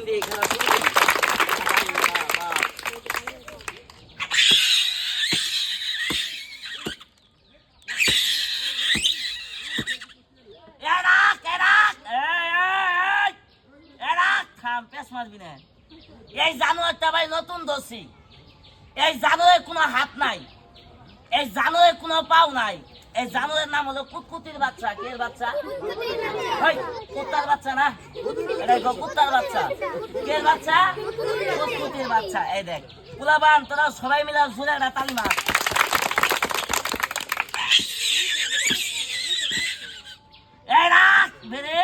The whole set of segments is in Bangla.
দিয়ে খেলা শুরু করি। এই জানোয়ারটা ভাই নতুন দোষী, এই জানোয়ারের কোনো হাত নাই, এই জানোয়ারের কোনো পাও নাই, এই জানোয়ারের নাম হলো কুতকুতির বাচ্চা। কে বাচ্চা? কুত্তার বাচ্চা না, এটা কুত্তার বাচ্চা। কে বাচ্চা? কুতকুতির বাচ্চা। এই দেখ পোলাপান তোরা সবাই মিলে জোরে একটা তালি মার। এই রাখ বেরে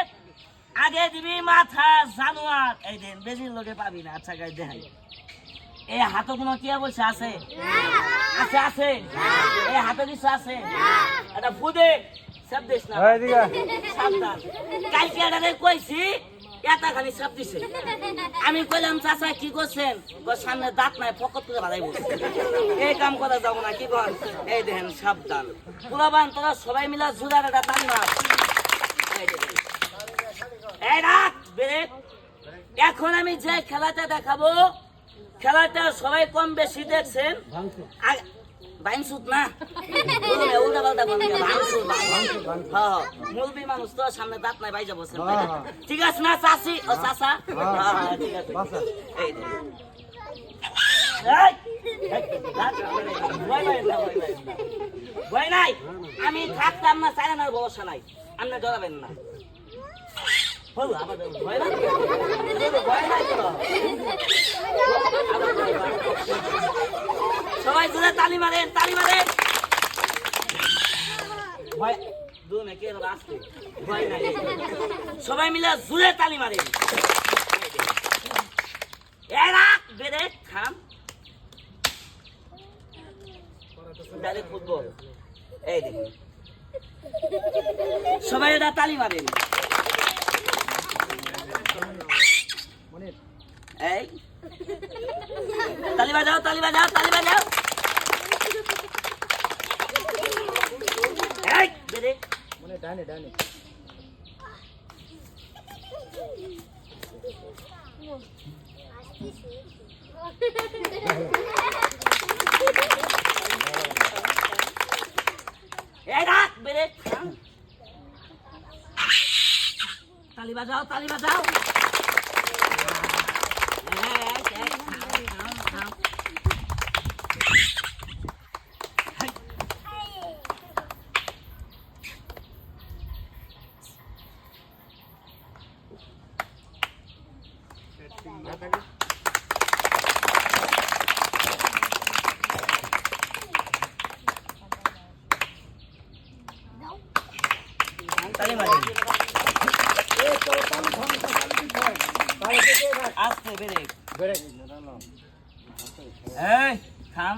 আগে দিবি মাথা জানোয়ার, এই দিন বেশির লোকে পাবি না। আচ্ছা গাই দেখাই, এই হাতে কোনো কি বলছে? আছে আছে আছে, এই হাতে কিছু আছে? এটা ফুদে সব দিস না, সাবধান। কালকে এটা কইছি এটা খালি সব দিছে। আমি কইলাম চাচা কি করছেন? সামনে দাঁত নাই, পকেট করে ভালাই বলছে। এই কাম করা যাবো না, কি কর? এই দেখেন সাবধান পোলাপান তোরা সবাই মিলা জোরার একটা তালি মার। এই রাখ ব্রেক। এখন আমি যে খেলাটা দেখাবো, খেলাটা সবাই কম বেশি দেখছেন। বাইনসুত না, মুলবি মানুষ তো, সামনে দাঁত নাই, বাইজা বসে। ঠিক আছে না চাষি? ও চাষা ঠিক আছে। ভয় নাই, আমি থাকতাম না, চাই না, ভরসা নাই, আপনি ডরাবেন না। সবাই জোরে তালি মারেন, তালি মারেন। সবাই মিলে জোরে তালি মারেন। বেড়ে থাম, ডাইরেক্ট ফুটবল। এই দেখুন সবাই এটা তালি মারেন। এই তালি বাজাও, তালি বাজাও, তালি বাজাও। এই বেরে মনে ডানে ডানে। এই রাখ বেরে তালি বাজাও, তালি বাজাও। আসতে বেরে বেরে এই থাম।